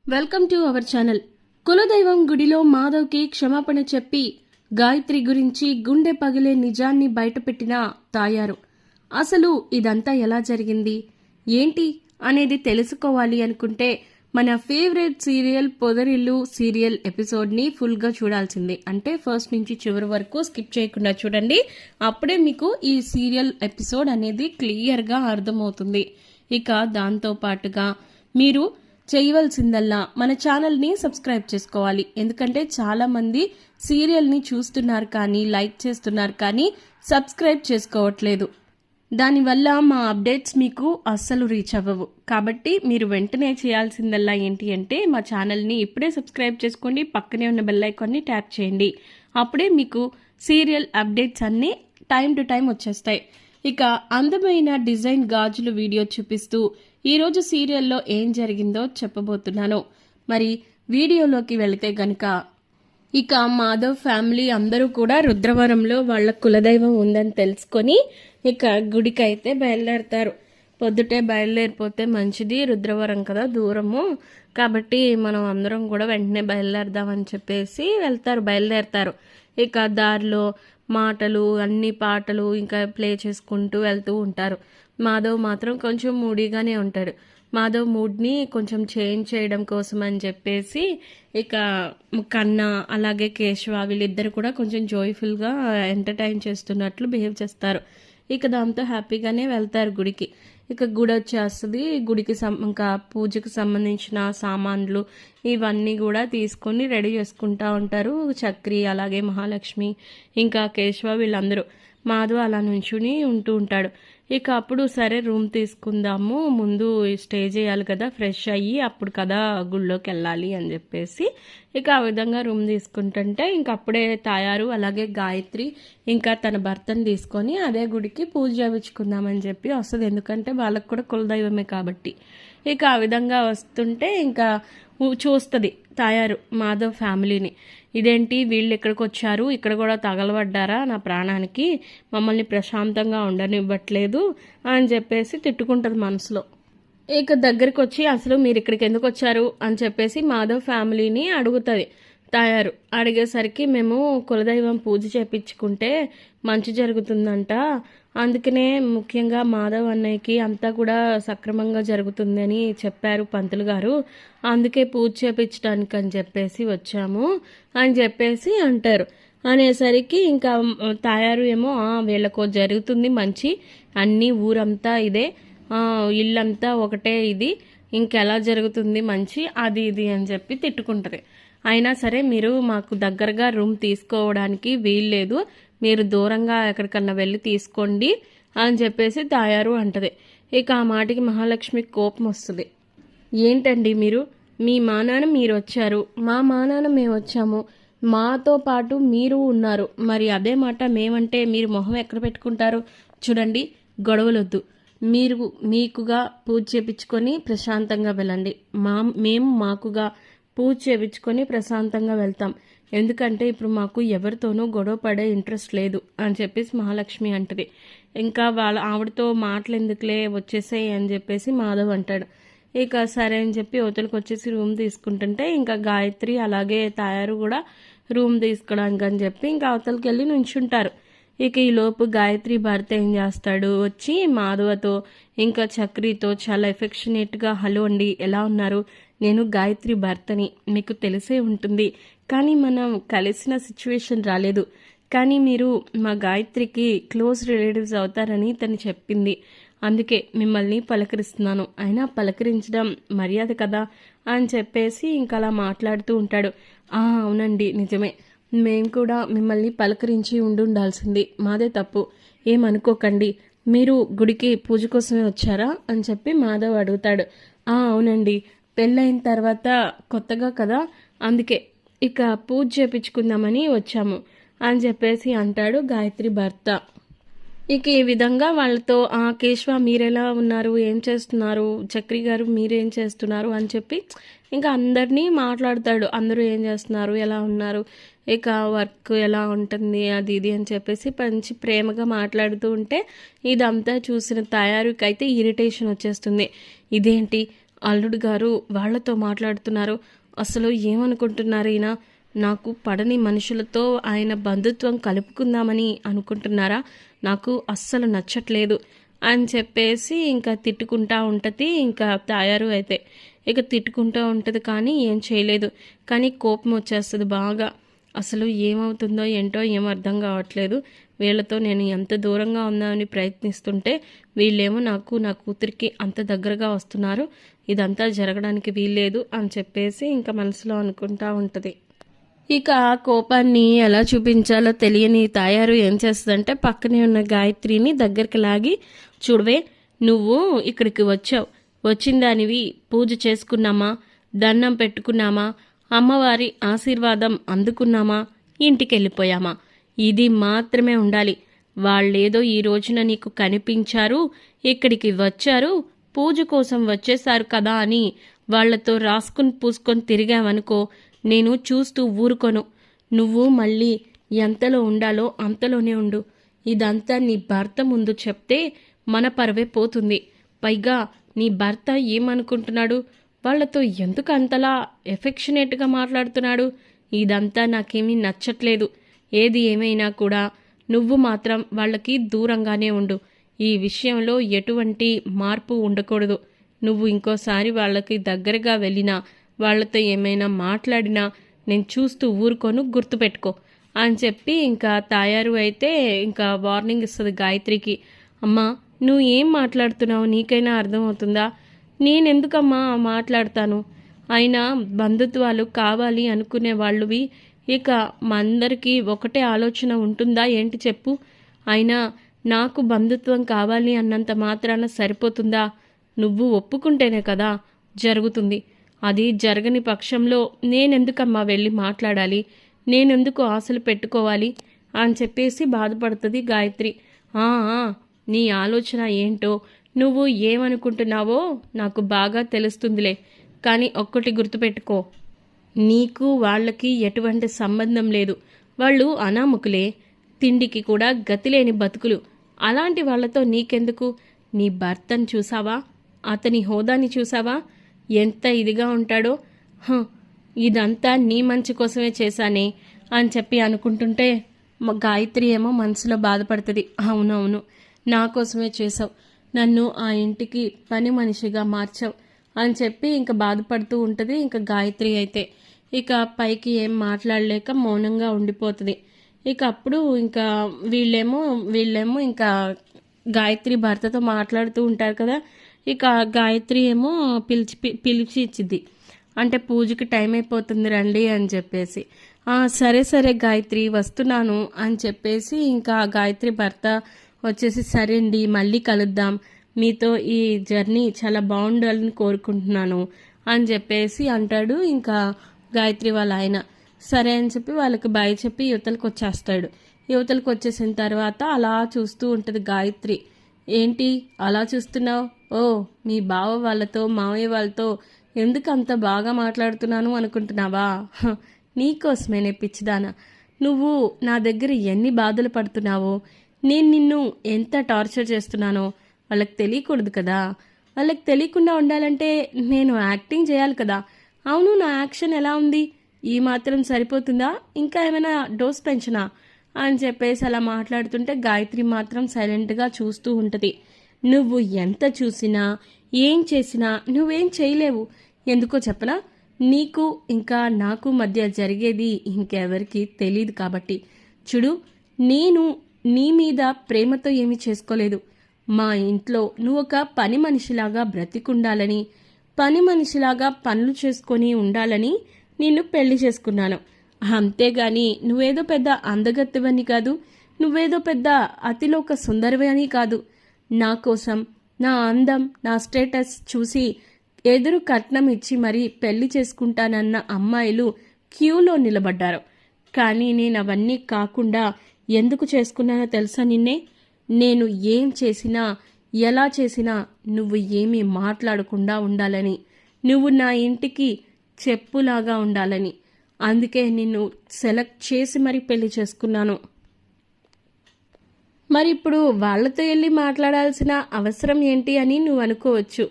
Welcome to our channel. కులదైవం గుడిలో మాధవ్కి క్షమాపణ చెప్పి గాయత్రి గురించి గుండె పగిలే నిజాన్ని బయటపెట్టిన తాయారు. అసలు ఇదంతా ఎలా జరిగింది ఏంటి అనేది తెలుసుకోవాలి అనుకుంటే మన ఫేవరెట్ సీరియల్ పొదరిల్లు సీరియల్ ఎపిసోడ్ని ఫుల్గా చూడాల్సిందే. అంటే ఫస్ట్ నుంచి చివరి వరకు స్కిప్ చేయకుండా చూడండి. అప్పుడే మీకు ఈ సీరియల్ ఎపిసోడ్ అనేది క్లియర్గా అర్థమవుతుంది. ఇక దాంతో పాటుగా మీరు చేయవలసిందల్లా మన ఛానల్ని సబ్స్క్రైబ్ చేసుకోవాలి. ఎందుకంటే చాలామంది సీరియల్ని చూస్తున్నారు కానీ లైక్ చేస్తున్నారు కానీ సబ్స్క్రైబ్ చేసుకోవట్లేదు. దానివల్ల మా అప్డేట్స్ మీకు అస్సలు రీచ్ అవ్వవు. కాబట్టి మీరు వెంటనే చేయాల్సిందల్లా ఏంటి అంటే మా ఛానల్ని ఇప్పుడే సబ్స్క్రైబ్ చేసుకోండి, పక్కనే ఉన్న బెల్ ఐకాన్ని ట్యాప్ చేయండి. అప్పుడే మీకు సీరియల్ అప్డేట్స్ అన్నీ టైం టు టైం వచ్చేస్తాయి. ఇక అందమైన డిజైన్ గాజులు వీడియో చూపిస్తూ ఈరోజు సీరియల్లో ఏం జరిగిందో చెప్పబోతున్నాను. మరి వీడియోలోకి వెళితే గనక ఇక మాధవ్ ఫ్యామిలీ అందరూ కూడా రుద్రవరంలో వాళ్ళ కులదైవం ఉందని తెలుసుకొని ఇక గుడికి అయితే బయలుదేరతారు. పొద్దుటే బయలుదేరిపోతే మంచిది, రుద్రవరం కదా దూరము, కాబట్టి మనం అందరం కూడా వెంటనే బయలుదేరదామని చెప్పేసి బయలుదేరతారు. ఇక దారిలో మాటలు అన్ని పాటలు ఇంకా ప్లే చేసుకుంటూ వెళ్తూ ఉంటారు. మాధవ్ మాత్రం కొంచెం మూడీగానే ఉంటాడు. మాధవ్ మూడ్ని కొంచెం చేంజ్ చేయడం కోసం అని చెప్పేసి ఇక కన్నా అలాగే కేశవ వీళ్ళిద్దరు కూడా కొంచెం జోయ్ఫుల్గా ఎంటర్టైన్ చేస్తున్నట్లు బిహేవ్ చేస్తారు. ఇక దాంతో హ్యాపీగానే వెళ్తారు గుడికి. ఇక గుడి వచ్చేస్తుంది. గుడికి ఇంకా పూజకు సంబంధించిన సామాన్లు ఇవన్నీ కూడా తీసుకొని రెడీ చేసుకుంటా ఉంటారు. చక్రి అలాగే మహాలక్ష్మి ఇంకా కేశవ వీళ్ళందరూ. మాధవ్ అలా నుంచుని ఉంటూ ఉంటాడు. ఇక అప్పుడు సరే రూమ్ తీసుకుందాము, ముందు స్టే చేయాలి కదా, ఫ్రెష్ అయ్యి అప్పుడు కదా గుళ్ళోకి వెళ్ళాలి అని చెప్పేసి ఇక ఆ విధంగా రూమ్ తీసుకుంటుంటే ఇంక అప్పుడే తాయారు అలాగే గాయత్రి ఇంకా తన భర్తను తీసుకొని అదే గుడికి పూజ చేయించుకుందామని చెప్పి వస్తుంది. ఎందుకంటే వాళ్ళకు కూడా కులదైవమే కాబట్టి. ఇక ఆ విధంగా వస్తుంటే ఇంకా చూస్తుంది తాయారు మాధవ్ ఫ్యామిలీని. ఇదేంటి వీళ్ళు ఇక్కడికి వచ్చారు, ఇక్కడ కూడా తగలబడ్డారా నా ప్రాణానికి, మమ్మల్ని ప్రశాంతంగా ఉండనివ్వట్లేదు అని చెప్పేసి తిట్టుకుంటుంది మనసులో. ఇక దగ్గరికి వచ్చి అసలు మీరు ఇక్కడికి ఎందుకు వచ్చారు అని చెప్పేసి మాధవ్ ఫ్యామిలీని అడుగుతుంది తాయారు. అడిగేసరికి మేము కులదైవం పూజ చేపించుకుంటే మంచి జరుగుతుందంట, అందుకనే ముఖ్యంగా మాధవ్ అన్నయ్యకి అంతా కూడా సక్రమంగా జరుగుతుందని చెప్పారు పంతులు గారు, అందుకే పూజ చేపించడానికి అని చెప్పేసి వచ్చాము అని చెప్పేసి అంటారు. అనేసరికి ఇంకా తాయారు ఏమో వీళ్ళకో జరుగుతుంది మంచి, అన్నీ ఊరంతా ఇదే, ఇల్లంతా ఒకటే ఇది, ఇంకెలా జరుగుతుంది మంచి అది ఇది అని చెప్పి తిట్టుకుంటుంది. అయినా సరే మీరు మాకు దగ్గరగా రూమ్ తీసుకోవడానికి వీల్లేదు, మీరు దూరంగా ఎక్కడికన్నా వెళ్ళి తీసుకోండి అని చెప్పేసి తాయారు అంటది. ఇక ఆ మాటకి మహాలక్ష్మికి కోపం వస్తుంది. ఏంటండి మీరు, మీ మానాన్న మీరు వచ్చారు, మా మానాన్న మేము వచ్చాము, మాతో పాటు మీరు ఉన్నారు, మరి అదే మాట మేమంటే మీరు మొహం ఎక్కడ పెట్టుకుంటారు? చూడండి గొడవలొద్దు, మీరు మీకుగా పూజ చేపించుకొని ప్రశాంతంగా వెళ్ళండి, మేము మాకుగా పూజ చేయించుకొని ప్రశాంతంగా వెళ్తాం, ఎందుకంటే ఇప్పుడు మాకు ఎవరితోనూ గొడవ పడే ఇంట్రెస్ట్ లేదు అని చెప్పేసి మహాలక్ష్మి అంటది. ఇంకా ఆవిడతో మాటలు ఎందుకులే వచ్చేసాయి అని చెప్పేసి మాధవ్ అంటాడు. ఇక సరే అని చెప్పి అవతలకి వచ్చేసి రూమ్ తీసుకుంటుంటే ఇంకా గాయత్రి అలాగే తాయారు కూడా రూమ్ తీసుకోవడానికి అని చెప్పి ఇంకా అవతలకి వెళ్ళి నుంచుంటారు. ఇక ఈ లోపు గాయత్రి భర్త ఏం చేస్తాడు, వచ్చి మాధవతో ఇంకా చక్రితో చాలా ఎఫెక్షనేట్గా హలో అండి ఎలా ఉన్నారు, నేను గాయత్రి భర్తని, మీకు తెలిసే ఉంటుంది కానీ మనం కలిసిన సిచ్యువేషన్ రాలేదు, కానీ మీరు మా గాయత్రికి క్లోజ్ రిలేటివ్స్ అవుతారని తను చెప్పింది, అందుకే మిమ్మల్ని పలకరిస్తున్నాను, అయినా పలకరించడం మర్యాద కదా అని చెప్పేసి ఇంకా అలా మాట్లాడుతూ ఉంటాడు. అవునండి నిజమే, మేము కూడా మిమ్మల్ని పలకరించి ఉండాల్సింది, మాదే తప్పు, ఏమనుకోకండి, మీరు గుడికి పూజ కోసమే వచ్చారా అని చెప్పి మాధవ్ అడుగుతాడు. అవునండి, పెళ్ళైన తర్వాత కొత్తగా కదా, అందుకే ఇక పూజ చేపించుకుందామని వచ్చాము అని చెప్పేసి అంటాడు గాయత్రి భర్త. ఇక ఈ విధంగా వాళ్ళతో కేశవ మీరెలా ఉన్నారు, ఏం చేస్తున్నారు, చక్రి గారు మీరేం చేస్తున్నారు అని చెప్పి ఇంకా అందరినీ మాట్లాడతాడు. అందరూ ఏం చేస్తున్నారు, ఎలా ఉన్నారు, ఇక వర్క్ ఎలా ఉంటుంది అది ఇది అని చెప్పేసి మంచి ప్రేమగా మాట్లాడుతూ ఉంటే ఇదంతా చూసిన తయారీకి అయితే ఇరిటేషన్ వచ్చేస్తుంది. ఇదేంటి అల్లుడు గారు వాళ్లతో మాట్లాడుతున్నారు. అసలు ఏమనుకుంటున్నారు ఈయన? నాకు పడని మనుషులతో ఆయన బంధుత్వం కలుపుకుందామని అనుకుంటున్నారా? నాకు అస్సలు నచ్చట్లేదు అని చెప్పేసి ఇంకా తిట్టుకుంటా ఉంటుంది. ఇంకా తాయారు అయితే ఇక తిట్టుకుంటూ ఉంటుంది, కానీ ఏం చేయలేదు. కానీ కోపం వచ్చేస్తుంది బాగా. అసలు ఏమవుతుందో ఏంటో ఏం అర్థం కావట్లేదు. వీళ్ళతో నేను ఎంత దూరంగా ఉందామని ప్రయత్నిస్తుంటే వీళ్ళేమో నాకు నా కూతురికి అంత దగ్గరగా వస్తున్నారు. ఇదంతా జరగడానికి వీల్లేదు అని చెప్పేసి ఇంకా మనసులో అనుకుంటా ఉంటుంది. ఇక ఆ కోపాన్ని ఎలా చూపించాలో తెలియని తాయారు ఏం చేస్తుందంటే పక్కనే ఉన్న గాయత్రిని దగ్గరికి లాగి, చూడవే, నువ్వు ఇక్కడికి వచ్చావు, వచ్చిన దానివి పూజ చేసుకున్నామా, దండం పెట్టుకున్నామా, అమ్మవారి ఆశీర్వాదం అందుకున్నామా, ఇంటికి వెళ్ళిపోయామా, ఇది మాత్రమే ఉండాలి. వాళ్ళేదో ఈ రోజున నీకు కనిపించారు, ఇక్కడికి వచ్చారు, పూజ కోసం వచ్చేశారు కదా అని వాళ్లతో రాసుకుని పూసుకొని తిరిగావనుకో, నేను చూస్తూ ఊరుకోను. నువ్వు మళ్ళీ ఎంతలో ఉండాలో అంతలోనే ఉండు. ఇదంతా నీ భర్త ముందు చెప్తే మన పరువే పోతుంది. పైగా నీ భర్త ఏమనుకుంటున్నాడు? వాళ్లతో ఎందుకు అంతలా ఎఫెక్షనేట్గా మాట్లాడుతున్నాడు? ఇదంతా నాకేమీ నచ్చట్లేదు. ఏది ఏమైనా కూడా నువ్వు మాత్రం వాళ్ళకి దూరంగానే ఉండు. ఈ విషయంలో ఎటువంటి మార్పు ఉండకూడదు. నువ్వు ఇంకోసారి వాళ్ళకి దగ్గరగా వెళ్ళినా, వాళ్లతో ఏమైనా మాట్లాడినా నేను చూస్తూ ఊరుకోను, గుర్తుపెట్టుకో అని చెప్పి ఇంకా తాయారు అయితే ఇంకా వార్నింగ్ ఇస్తుంది గాయత్రికి. అమ్మా, నువ్వు ఏం మాట్లాడుతున్నావు? నీకైనా అర్థమవుతుందా? నేనెందుకమ్మా మాట్లాడతాను? అయినా బంధుత్వాలు కావాలి అనుకునే వాళ్ళవి ఇక మందరికీ ఒకటే ఆలోచన ఉంటుందా ఏంటి చెప్పు? అయినా నాకు బంధుత్వం కావాలి అన్నంత మాత్రాన సరిపోతుందా? నువ్వు ఒప్పుకుంటేనే కదా జరుగుతుంది. అది జరగని పక్షంలో నేనెందుకమ్మా వెళ్ళి మాట్లాడాలి? నేనెందుకు ఆశలు పెట్టుకోవాలి అని చెప్పేసి బాధపడుతుంది గాయత్రి. నీ ఆలోచన ఏంటో, నువ్వు ఏమనుకుంటున్నావో నాకు బాగా తెలుస్తుందిలే. కానీ ఒక్కటి గుర్తుపెట్టుకో, నీకు వాళ్ళకి ఎటువంటి సంబంధం లేదు. వాళ్ళు అనామకులే, తిండికి కూడా గతిలేని బతుకులు. అలాంటి వాళ్లతో నీకెందుకు? నీ భర్తను చూసావా? అతని హోదాని చూసావా? ఎంత ఇదిగా ఉంటాడో. ఇదంతా నీ మంచి కోసమే చేశానే అని చెప్పి అనుకుంటుంటే గాయత్రి ఏమో మనసులో బాధపడుతుంది. అవునవును, నా కోసమే చేసావు, నన్ను ఆ ఇంటికి పని మనిషిగా మార్చావు అని చెప్పి ఇంకా బాధపడుతూ ఉంటుంది. ఇంకా గాయత్రి అయితే ఇక పైకి ఏం మాట్లాడలేక మౌనంగా ఉండిపోతుంది. ఇక అప్పుడు ఇంకా వీళ్ళేమో ఇంకా గాయత్రి భర్తతో మాట్లాడుతూ ఉంటారు కదా. ఇక గాయత్రి ఏమో పిలిచి ఇచ్చిద్ది, అంటే పూజకి టైం అయిపోతుంది రండి అని చెప్పేసి. సరే సరే గాయత్రి, వస్తున్నాను అని చెప్పేసి ఇంకా గాయత్రి భర్త వచ్చేసి, సరే అండి, మళ్ళీ కలుద్దాం, మీతో ఈ జర్నీ చాలా బాగుండాలని కోరుకుంటున్నాను అని చెప్పేసి అంటాడు. ఇంకా గాయత్రి వాళ్ళ ఆయన సరే అని చెప్పి వాళ్ళకి బాయ్ చెప్పి యువతలకు వచ్చేస్తాడు. యువతలకు వచ్చేసిన తర్వాత అలా చూస్తూ ఉంటుంది గాయత్రి. ఏంటి అలా చూస్తున్నావు? ఓ, మీ బావ వాళ్ళతో మావయ్య వాళ్ళతో ఎందుకు అంత బాగా మాట్లాడుతున్నాను అనుకుంటున్నావా? నీకోసమేనే పిచ్చిదానా. నువ్వు నా దగ్గర ఎన్ని బాధలు పడుతున్నావో, నేను నిన్ను ఎంత టార్చర్ చేస్తున్నానో వాళ్ళకి తెలియకూడదు కదా. వాళ్ళకి తెలియకుండా ఉండాలంటే నేను యాక్టింగ్ చేయాలి కదా. అవును, నా యాక్షన్ ఎలా ఉంది? ఈ మాత్రం సరిపోతుందా? ఇంకా ఏమైనా డోస్ పెంచనా అని చెప్పేసి అలా మాట్లాడుతుంటే గాయత్రి మాత్రం సైలెంట్గా చూస్తూ ఉంటుంది. నువ్వు ఎంత చూసినా ఏం చేసినా నువ్వేం చేయలేవు. ఎందుకో చెప్పనా? నీకు ఇంకా నాకు మధ్య జరిగేది ఇంకెవరికి తెలియదు కాబట్టి. చూడు, నేను నీ మీద ప్రేమతో ఏమీ చేసుకోలేదు. మా ఇంట్లో నువ్వు ఒక పని మనిషిలాగా బ్రతికుండాలని, పని మనిషిలాగా పనులు చేసుకొని ఉండాలని నిన్ను పెళ్లి చేసుకున్నాను. అంతేగాని నువ్వేదో పెద్ద అందగత్తెవని కాదు, నువ్వేదో పెద్ద అతిలోక సుందరవి అని కాదు. నా కోసం నా అందం, నా స్టేటస్ చూసి ఎదురు కట్నం ఇచ్చి మరీ పెళ్లి చేసుకుంటానన్న అమ్మాయిలు క్యూలో నిలబడ్డారు. కానీ నేను అవన్నీ కాకుండా ఎందుకు చేసుకున్నానో తెలుసా నిన్నే? నేను ఏం చేసినా ఎలా చేసినా నువ్వు ఏమీ మాట్లాడకుండా ఉండాలని, నువ్వు నా ఇంటికి చెప్పులాగా ఉండాలని. అందుకే నిన్ను సెలెక్ట్ చేసి మరీ పెళ్లి చేసుకున్నాను. మరి ఇప్పుడు వాళ్లతో వెళ్ళి మాట్లాడాల్సిన అవసరం ఏంటి అని నువ్వు అనుకోవచ్చు.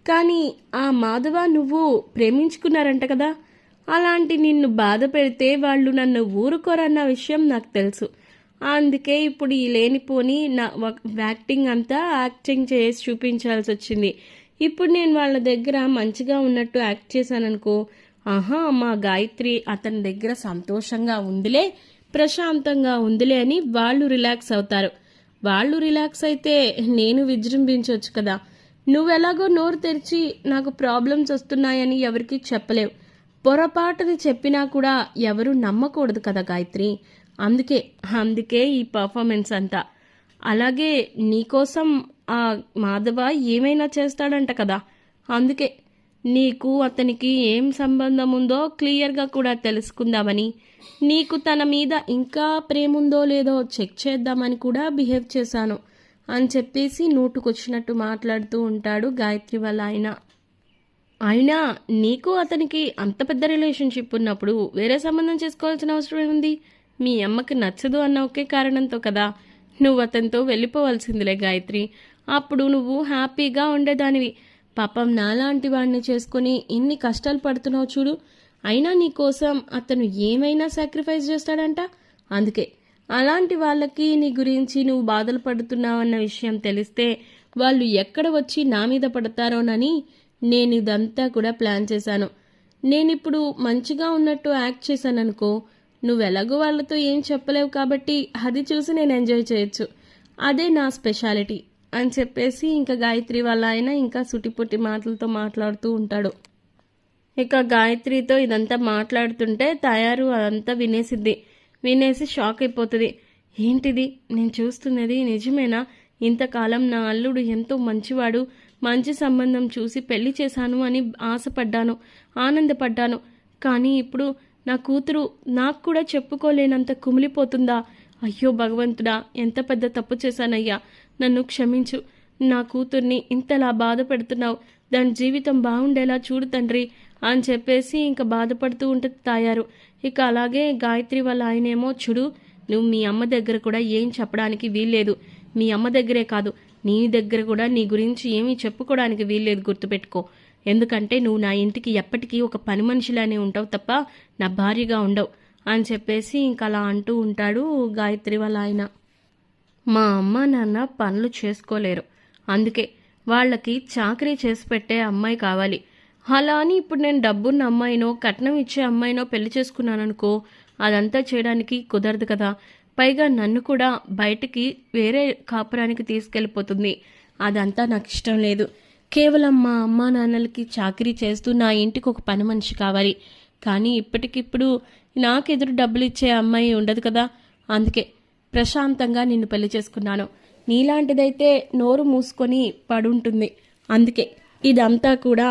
కానీ ఆ మాధవ నువ్వు ప్రేమించుకున్నారంట కదా, అలాంటి నిన్ను బాధ పెడితే వాళ్ళు నన్ను ఊరుకోరన్న విషయం నాకు తెలుసు. అందుకే ఇప్పుడు ఈ లేనిపోని నా యాక్టింగ్ అంతా యాక్టింగ్ చేసి చూపించాల్సి వచ్చింది. ఇప్పుడు నేను వాళ్ళ దగ్గర మంచిగా ఉన్నట్టు యాక్ట్ చేశాననుకో, ఆహా మా గాయత్రి అతని దగ్గర సంతోషంగా ఉందిలే, ప్రశాంతంగా ఉందిలే అని వాళ్ళు రిలాక్స్ అవుతారు. వాళ్ళు రిలాక్స్ అయితే నేను విజృంభించవచ్చు కదా. నువ్వెలాగో నోరు తెరిచి నాకు ప్రాబ్లమ్స్ వస్తున్నాయని ఎవరికి చెప్పలేవు. పొరపాటుని చెప్పినా కూడా ఎవరు నమ్మకూడదు కదా గాయత్రి. అందుకే అందుకే ఈ పర్ఫార్మెన్స్ అంతా. అలాగే నీకోసం ఆ మాధవ ఏమైనా చేస్తాడంట కదా, అందుకే నీకు అతనికి ఏం సంబంధం ఉందో క్లియర్గా కూడా తెలుసుకుందామని, నీకు తన మీద ఇంకా ప్రేమ ఉందో లేదో చెక్ చేద్దామని కూడా బిహేవ్ చేశాను అని చెప్పేసి నోటుకొచ్చినట్టు మాట్లాడుతూ ఉంటాడు గాయత్రి వాళ్ళ ఆయన. అయినా నీకు అతనికి అంత పెద్ద రిలేషన్షిప్ ఉన్నప్పుడు వేరే సంబంధం చేసుకోవాల్సిన అవసరం ఏముంది? మీ అమ్మకి నచ్చదు అన్న ఒకే కారణంతో కదా నువ్వు అతనితో వెళ్ళిపోవాల్సిందిలే గాయత్రి. అప్పుడు నువ్వు హ్యాపీగా ఉండేదానివి. పాపం నాలాంటి వాడిని చేసుకుని ఇన్ని కష్టాలు పడుతున్నావు చూడు. అయినా నీకోసం అతను ఏమైనా సాక్రిఫైస్ చేస్తాడంట. అందుకే అలాంటి వాళ్ళకి నీ గురించి నువ్వు బాధలు పడుతున్నావన్న విషయం తెలిస్తే వాళ్ళు ఎక్కడ వచ్చి నా మీద పడతారోనని నేను ఇదంతా కూడా ప్లాన్ చేశాను. నేనిప్పుడు మంచిగా ఉన్నట్టు యాక్ట్ చేశాననుకో, నువ్వెలాగో వాళ్ళతో ఏం చెప్పలేవు కాబట్టి అది చూసి నేను ఎంజాయ్ చేయొచ్చు. అదే నా స్పెషాలిటీ అని చెప్పేసి ఇంకా గాయత్రి వాళ్ళ ఆయన ఇంకా సుటిపుట్టి మాటలతో మాట్లాడుతూ ఉంటాడు. ఇక గాయత్రితో ఇదంతా మాట్లాడుతుంటే తయారు అదంతా వినేసి షాక్ అయిపోతుంది. ఏంటిది నేను చూస్తున్నది నిజమేనా? ఇంతకాలం నా అల్లుడు ఎంతో మంచివాడు, మంచి సంబంధం చూసి పెళ్లి చేశాను అని ఆశపడ్డాను, ఆనందపడ్డాను. కానీ ఇప్పుడు నా కూతురు నాకు కూడా చెప్పుకోలేనంత కుమిలిపోతుందా? అయ్యో భగవంతుడా, ఎంత పెద్ద తప్పు చేశానయ్యా, నన్ను క్షమించు. నా కూతుర్ని ఇంతలా బాధ పెడుతున్నావు, దాని జీవితం బాగుండేలా చూడు తండ్రి అని చెప్పేసి ఇంకా బాధపడుతూ ఉంటుంది తాయారు. ఇక అలాగే గాయత్రి వాళ్ళ ఆయనేమో, చూడు నువ్వు మీ అమ్మ దగ్గర కూడా ఏం చెప్పడానికి వీల్లేదు. మీ అమ్మ దగ్గరే కాదు, నీ దగ్గర కూడా నీ గురించి ఏమీ చెప్పుకోవడానికి వీల్లేదు, గుర్తుపెట్టుకో. ఎందుకంటే నువ్వు నా ఇంటికి ఎప్పటికీ ఒక పని మనిషిలానే ఉంటావు తప్ప నా భార్యగా ఉండవు అని చెప్పేసి ఇంకా అలా అంటూ ఉంటాడు గాయత్రి వాళ్ళ ఆయన. మా అమ్మ నాన్న పనులు చేసుకోలేరు, అందుకే వాళ్ళకి చాకరీ చేసి పెట్టే అమ్మాయి కావాలి. అలా అని ఇప్పుడు నేను డబ్బున్న అమ్మాయినో కట్నం ఇచ్చే అమ్మాయినో పెళ్లి చేసుకున్నాననుకో, అదంతా చేయడానికి కుదరదు కదా. పైగా నన్ను కూడా బయటికి వేరే కాపురానికి తీసుకెళ్ళిపోతుంది. అదంతా నాకు ఇష్టం లేదు. కేవలం మా అమ్మా నాన్నలకి చాకరీ చేస్తూ నా ఇంటికి ఒక పని మనిషి కావాలి. కానీ ఇప్పటికిప్పుడు నాకెదురు డబ్బులు ఇచ్చే అమ్మాయి ఉండదు కదా. అందుకే ప్రశాంతంగా నిన్ను పెళ్లి చేసుకున్నాను. నీలాంటిదైతే నోరు మూసుకొని పడుంటుంది. అందుకే ఇదంతా కూడా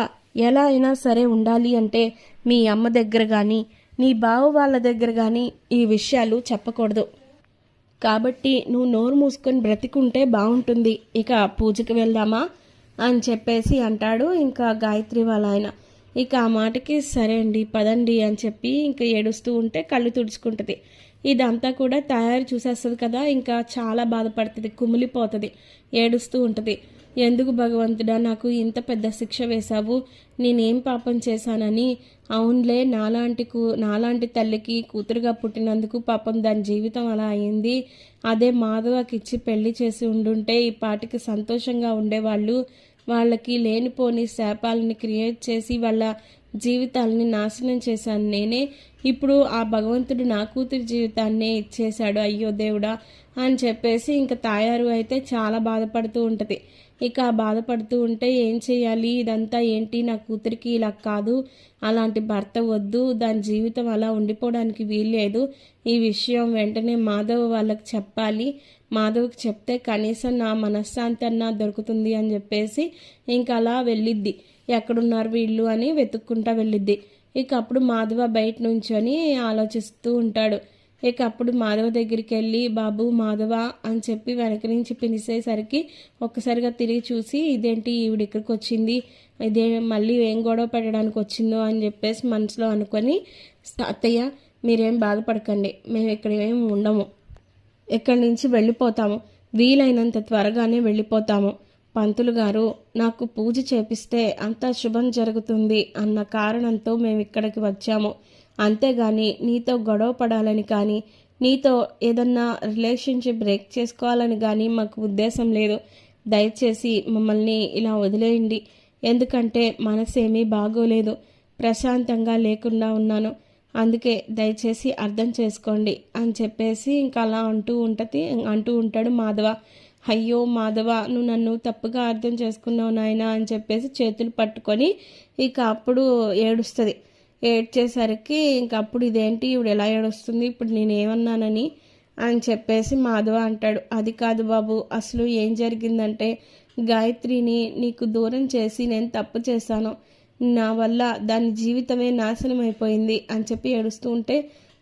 ఎలా అయినా సరే ఉండాలి అంటే మీ అమ్మ దగ్గర కానీ నీ బావ వాళ్ళ దగ్గర కానీ ఈ విషయాలు చెప్పకూడదు. కాబట్టి నువ్వు నోరు మూసుకొని బ్రతికుంటే బాగుంటుంది. ఇక పూజకి వెళ్దామా అని చెప్పేసి అంటాడు ఇంకా గాయత్రి వాళ్ళ ఆయన. ఇక ఆ మాటకి సరే అండి పదండి అని చెప్పి ఇంకా ఏడుస్తూ ఉంటే కళ్ళు తుడుచుకుంటుంది. ఇదంతా కూడా తయారు చూసేస్తుంది కదా, ఇంకా చాలా బాధపడుతుంది, కుమిలిపోతుంది, ఏడుస్తూ ఉంటుంది. ఎందుకు భగవంతుడా నాకు ఇంత పెద్ద శిక్ష వేశావు, నేనేం పాపం చేశానని. అవునులే, నాలాంటి తల్లికి కూతురుగా పుట్టినందుకు పాపం దాని జీవితం అలా అయింది. అదే మాధవకి ఇచ్చి పెళ్లి చేసి ఉండుంటే ఈ పాటికి సంతోషంగా ఉండేవాళ్ళు. వాళ్ళకి లేనిపోని శాపాలని క్రియేట్ చేసి వాళ్ళ జీవితాలని నాశనం చేశాను నేనే. ఇప్పుడు ఆ భగవంతుడు నా కూతురి జీవితాన్నే ఇచ్చేశాడు, అయ్యో దేవుడా అని చెప్పేసి ఇంకా తాయారు అయితే చాలా బాధపడుతూ ఉంటుంది. ఇక బాధపడుతూ ఉంటే ఏం చేయాలి, ఇదంతా ఏంటి, నా కూతురికి ఇలా కాదు, అలాంటి భర్త వద్దు, దాని జీవితం అలా ఉండిపోవడానికి వీల్లేదు. ఈ విషయం వెంటనే మాధవ్ వాళ్ళకి చెప్పాలి, మాధవ్కి చెప్తే కనీసం నా మనశ్శాంతి అన్నా దొరుకుతుంది అని చెప్పేసి ఇంకా అలా వెళ్ళిద్ది. ఎక్కడున్నారు వీళ్ళు అని వెతుక్కుంటా వెళ్ళిద్ది. ఇక అప్పుడు మాధవ బయట నుంచొని ఆలోచిస్తూ ఉంటాడు. ఇక అప్పుడు మాధవ దగ్గరికి వెళ్ళి బాబు మాధవ అని చెప్పి వెనక నుంచి పిలిచేసరికి ఒక్కసారిగా తిరిగి చూసి ఇదేంటి ఈవిడ ఇక్కడికి వచ్చింది, ఇదే మళ్ళీ ఏం గొడవ పెట్టడానికి వచ్చిందో అని చెప్పేసి మనసులో అనుకొని, అత్తయ్య మీరేం బాధపడకండి, మేము ఇక్కడ ఏమి ఉండము, ఇక్కడి నుంచి వెళ్ళిపోతాము, వీలైనంత త్వరగానే వెళ్ళిపోతాము. పంతులు గారు నాకు పూజ చేపిస్తే అంతా శుభం జరుగుతుంది అన్న కారణంతో మేము ఇక్కడికి వచ్చాము. అంతేగాని నీతో గొడవ పడాలని కానీ నీతో ఏదన్నా రిలేషన్షిప్ బ్రేక్ చేసుకోవాలని కానీ మాకు ఉద్దేశం లేదు. దయచేసి మమ్మల్ని ఇలా వదిలేయండి. ఎందుకంటే మనసేమీ బాగోలేదు, ప్రశాంతంగా లేకుండా ఉన్నాను. అందుకే దయచేసి అర్థం చేసుకోండి అని చెప్పేసి ఇంకా అలా అంటూ ఉంటాడు మాధవ. అయ్యో మాధవ, నువ్వు నన్ను తప్పుగా అర్థం చేసుకున్నావు నాయనా అని చెప్పేసి చేతులు పట్టుకొని ఇక అప్పుడు ఏడుస్తుంది. ఏడ్చేసరికి ఇంక అప్పుడు ఇదేంటి ఇవిడు ఎలా ఏడుస్తుంది, ఇప్పుడు నేనేమన్నానని అని చెప్పేసి మాధవ అంటాడు. అది కాదు బాబు, అసలు ఏం జరిగిందంటే గాయత్రిని నీకు దూరం చేసి నేను తప్పు చేశాను. నా వల్ల దాని జీవితమే నాశనం అయిపోయింది అని చెప్పి ఏడుస్తూ ఉంటే,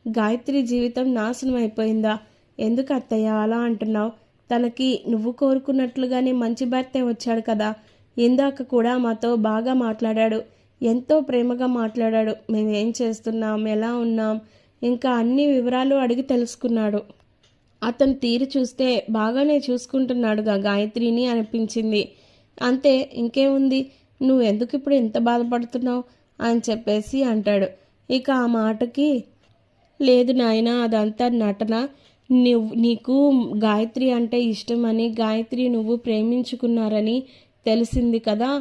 గాయత్రి జీవితం నాశనం అయిపోయిందా? ఎందుకు అత్తయ్య అలా అంటున్నావు? తనకి నువ్వు కోరుకున్నట్లుగానే మంచి భర్తే వచ్చాడు కదా. ఇందాక కూడా మాతో బాగా మాట్లాడాడు, ఎంతో ప్రేమగా మాట్లాడాడు. మేమేం చేస్తున్నాం, ఎలా ఉన్నాం, ఇంకా అన్ని వివరాలు అడిగి తెలుసుకున్నాడు. అతను తీరు చూస్తే బాగానే చూసుకుంటున్నాడుగా గాయత్రిని అనిపించింది. అంతే, ఇంకేముంది, నువ్వు ఎందుకు ఇప్పుడు ఎంత బాధపడుతున్నావు అని చెప్పేసి అంటాడు. ఇక ఆ మాటకి లేదు నాయన, అదంతా నటన. నీకు గాయత్రి అంటే ఇష్టమని, గాయత్రి నువ్వు ప్రేమించుకున్నారని తెలిసింది కదా.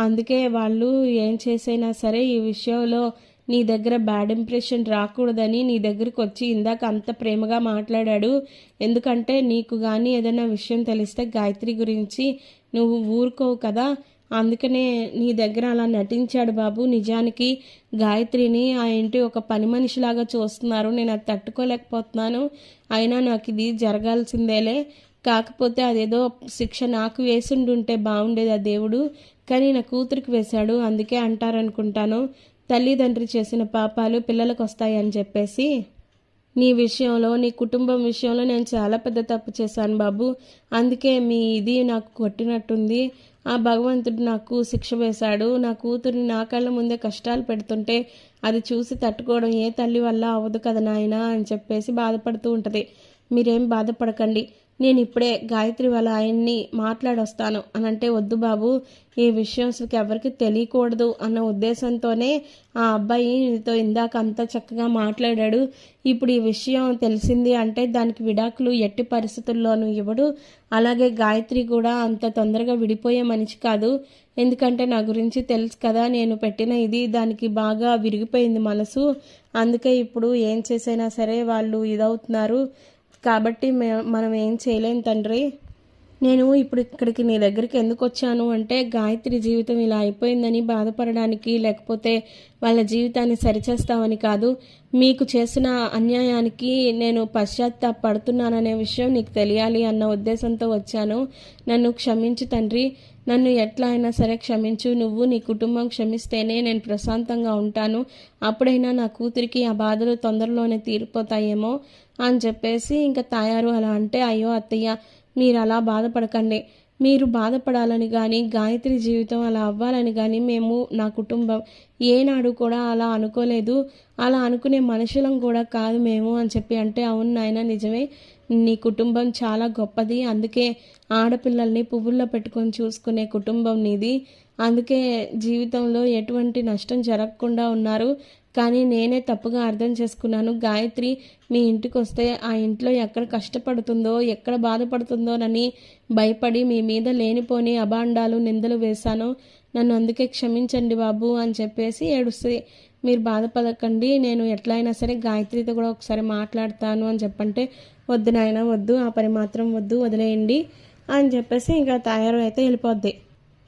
అందుకే వాళ్ళు ఏం చేసైనా సరే ఈ విషయంలో నీ దగ్గర బ్యాడ్ ఇంప్రెషన్ రాకూడదని నీ దగ్గరికి వచ్చి ఇందాక అంత ప్రేమగా మాట్లాడాడు. ఎందుకంటే నీకు కానీ ఏదైనా విషయం తెలిస్తే గాయత్రి గురించి నువ్వు ఊరుకోవు కదా, అందుకనే నీ దగ్గర అలా నటించాడు బాబు. నిజానికి గాయత్రిని ఆ ఇంటి ఒక పని మనిషిలాగా చూస్తున్నారు. నేను అది తట్టుకోలేకపోతున్నాను. అయినా నాకు ఇది జరగాల్సిందేలే. కాకపోతే అదేదో శిక్ష నాకు వేసుండుంటే బాగుండేది ఆ దేవుడు, కానీ నా కూతురికి వేశాడు. అందుకే అంటారనుకుంటాను, తల్లిదండ్రి చేసిన పాపాలు పిల్లలకు వస్తాయని చెప్పేసి. నీ విషయంలో, నీ కుటుంబం విషయంలో నేను చాలా పెద్ద తప్పు చేశాను బాబు. అందుకే మీ ఇది నాకు కొట్టినట్టుంది. ఆ భగవంతుడు నాకు శిక్ష వేశాడు. నా కూతురిని నా కళ్ళ ముందే కష్టాలు పెడుతుంటే అది చూసి తట్టుకోవడం ఏ తల్లి వల్ల అవ్వదు కదా నాయనా అని చెప్పేసి బాధపడుతూ ఉంటుంది. మీరేం బాధపడకండి, నేను ఇప్పుడే గాయత్రి వాళ్ళ ఆయన్ని మాట్లాడొస్తాను అని అంటే, వద్దు బాబు, ఈ విషయం అసలు ఎవరికి తెలియకూడదు అన్న ఉద్దేశంతోనే ఆ అబ్బాయి నీతో ఇందాక అంత చక్కగా మాట్లాడాడు. ఇప్పుడు ఈ విషయం తెలిసింది అంటే దానికి విడాకులు ఎట్టి పరిస్థితుల్లోనూ ఇవ్వడు. అలాగే గాయత్రి కూడా అంత తొందరగా విడిపోయే మనిషి కాదు. ఎందుకంటే నా గురించి తెలుసు కదా, నేను పెట్టిన ఇది దానికి బాగా విరిగిపోయింది మనసు. అందుకే ఇప్పుడు ఏం చేసైనా సరే వాళ్ళు ఇదవుతున్నారు. కాబట్టి మనం ఏం చేయలేం తండ్రి. నేను ఇప్పుడు ఇక్కడికి నీ దగ్గరికి ఎందుకు వచ్చాను అంటే, గాయత్రి జీవితం ఇలా అయిపోయిందని బాధపడడానికి, లేకపోతే వాళ్ళ జీవితాన్ని సరిచేస్తామని కాదు. మీకు చేసిన అన్యాయానికి నేను పశ్చాత్తాపడుతున్నాననే విషయం నీకు తెలియాలి అన్న ఉద్దేశంతో వచ్చాను. నన్ను క్షమించు తండ్రి, నన్ను ఎట్లా అయినా సరే క్షమించు. నువ్వు నీ కుటుంబం క్షమిస్తేనే నేను ప్రశాంతంగా ఉంటాను. అప్పుడైనా నా కూతురికి ఆ బాధలు తొందరలోనే తీరిపోతాయేమో అని చెప్పేసి ఇంకా తాయారు అలా అంటే, అయ్యో అత్తయ్య మీరు అలా బాధపడకండి. మీరు బాధపడాలని కానీ గాయత్రి జీవితం అలా అవ్వాలని కానీ మేము, నా కుటుంబం ఏనాడు కూడా అలా అనుకోలేదు. అలా అనుకునే మనుషులం కూడా కాదు మేము అని చెప్పి అంటే, అవును నాయన నిజమే, నీ కుటుంబం చాలా గొప్పది. అందుకే ఆడపిల్లల్ని పువ్వుల్లో పెట్టుకొని చూసుకునే కుటుంబం నీది. అందుకే జీవితంలో ఎటువంటి నష్టం జరగకుండా ఉన్నారు. కానీ నేనే తప్పుగా అర్థం చేసుకున్నాను. గాయత్రి మీ ఇంటికి వస్తే ఆ ఇంట్లో ఎక్కడ కష్టపడుతుందో, ఎక్కడ బాధపడుతుందోనని భయపడి మీ మీద లేనిపోని అభాండాలు నిందలు వేశాను. నన్ను అందుకే క్షమించండి బాబు అని చెప్పేసి ఏడుస్తుంది. మీరు బాధపడకండి, నేను ఎట్లయినా సరే గాయత్రితో కూడా ఒకసారి మాట్లాడతాను అని చెప్పంటే, వద్దు నాయన వద్దు, ఆ పని మాత్రం వద్దు, వదిలేయండి అని చెప్పేసి ఇంకా తయారు అయితే వెళ్ళిపోద్ది.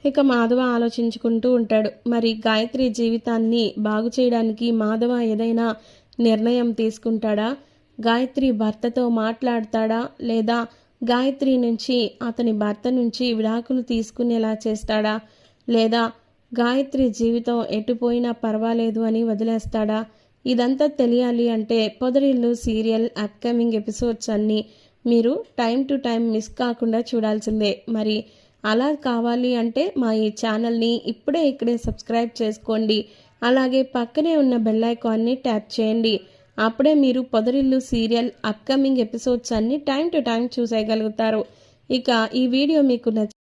ఇక మాధవ ఆలోచించుకుంటూ ఉంటాడు. మరి గాయత్రి జీవితాన్ని బాగు చేయడానికి మాధవ ఏదైనా నిర్ణయం తీసుకుంటాడా? గాయత్రి భర్తతో మాట్లాడతాడా? లేదా గాయత్రి నుంచి, అతని భర్త నుంచి విడాకులు తీసుకునేలా చేస్తాడా? లేదా గాయత్రి జీవితం ఎటుపోయినా పర్వాలేదు అని వదిలేస్తాడా? ఇదంతా తెలియాలి అంటే పొదరిల్లు సీరియల్ అప్కమింగ్ ఎపిసోడ్స్ అన్నీ మీరు టైం టు టైం మిస్ కాకుండా చూడాల్సిందే. మరి అలా కావాలి అంటే మా ఈ ఛానల్ని ఇక్కడే సబ్స్క్రైబ్ చేసుకోండి. అలాగే పక్కనే ఉన్న బెల్ ఐకాన్ని ట్యాప్ చేయండి. అప్పుడే మీరు పొదరిల్లు సీరియల్ అప్కమింగ్ ఎపిసోడ్స్ అన్ని టైం టు టైం చూసేయగలుగుతారు. ఇక ఈ వీడియో మీకు నచ్చి